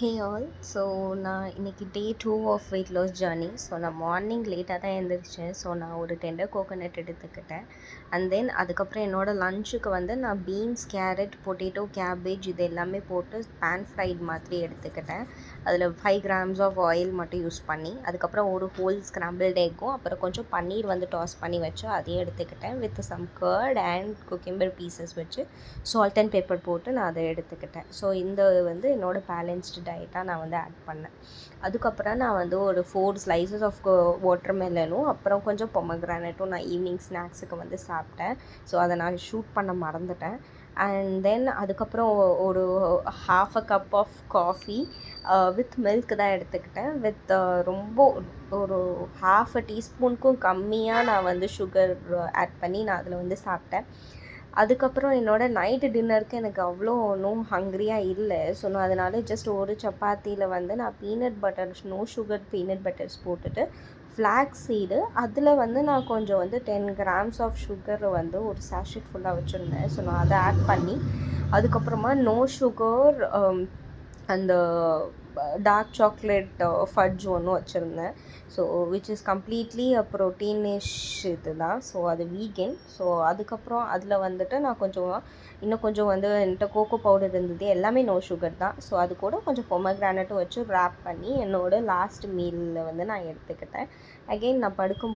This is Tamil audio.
Hey all. ஸோ நான் இன்னைக்கு day 2 of weight loss journey. So நான் மார்னிங் லேட்டாக தான் எழுந்திரிச்சேன். ஸோ நான் ஒரு டெண்டர் கோகோனட் எடுத்துக்கிட்டேன். அண்ட் தென் அதுக்கப்புறம் என்னோடய லஞ்சுக்கு வந்து நான் பீன்ஸ், கேரட், பொட்டேட்டோ, கேபேஜ் இது எல்லாமே போட்டு பேன் ஃப்ரைட் மாதிரி எடுத்துக்கிட்டேன். அதில் 5 grams ஆஃப் ஆயில் மட்டும் யூஸ் பண்ணி, அதுக்கப்புறம் ஒரு ஹோல் ஸ்க்ராம்பிள்டு எக்கும் அப்புறம் கொஞ்சம் பன்னீர் வந்து டாஸ் பண்ணி வச்சு அதையும் எடுத்துக்கிட்டேன். With some curd and cucumber pieces வச்சு சால்ட் அண்ட் பெப்பர் போட்டு நான் அதை எடுத்துக்கிட்டேன். ஸோ இந்த வந்து என்னோடய பேலன்ஸ்டு டயட்டாக நான் வந்து ஆட் பண்ணேன். அதுக்கப்புறம் நான் வந்து ஒரு 4 ஸ்லைசஸ் ஆஃப் வாட்டர்மெலனும் அப்புறம் கொஞ்சம் பொமக்ரானட்டும் நான் ஈவினிங் ஸ்நாக்ஸுக்கு வந்து சாப்பிட்டேன். ஸோ அதை நான் ஷூட் பண்ண மறந்துட்டேன். அண்ட் தென் அதுக்கப்புறம் ஒரு half a cup of coffee with milk தான் எடுத்துக்கிட்டேன். வித் ரொம்ப ஒரு half a teaspoonக்கும் கம்மியாக நான் வந்து சுகர் ஆட் பண்ணி நான் அதில் வந்து சாப்பிட்டேன். அதுக்கப்புறம் என்னோடய நைட்டு டின்னருக்கு எனக்கு அவ்வளோ ஒன்றும் ஹங்க்ரியாக இல்லை. ஸோ நான் அதனால் ஜஸ்ட் ஒரு சப்பாத்தியில் வந்து நான் peanut butter, no sugar peanut butters போட்டுட்டு ஃப்ளாக்ஸ் சீடு அதில் வந்து நான் கொஞ்சம் வந்து 10 grams ஆஃப் சுகர் வந்து ஒரு சாஷெட் ஃபுல்லாக வச்சுருந்தேன். ஸோ நான் அதை ஆட் பண்ணி அதுக்கப்புறமா நோ சுகர் அந்த டார்க் சாக்லேட் ஃபட்ஜ் ஒன்று வச்சுருந்தேன். ஸோ விச் இஸ் கம்ப்ளீட்லி ப்ரோட்டீனிஷ் இது தான். ஸோ அது வீகன். ஸோ அதுக்கப்புறம் அதில் வந்துட்டு நான் இன்னும் கொஞ்சம் வந்து என்கிட்ட கோகோ பவுடர் இருந்தது. எல்லாமே நோ சுகர் தான். ஸோ அது கூட கொஞ்சம் பொமக்ரானட்டும் வச்சு ரேப் பண்ணி என்னோடய லாஸ்ட் மீலில் வந்து நான் எடுத்துக்கிட்டேன். அகெயின் நான் படுக்கும்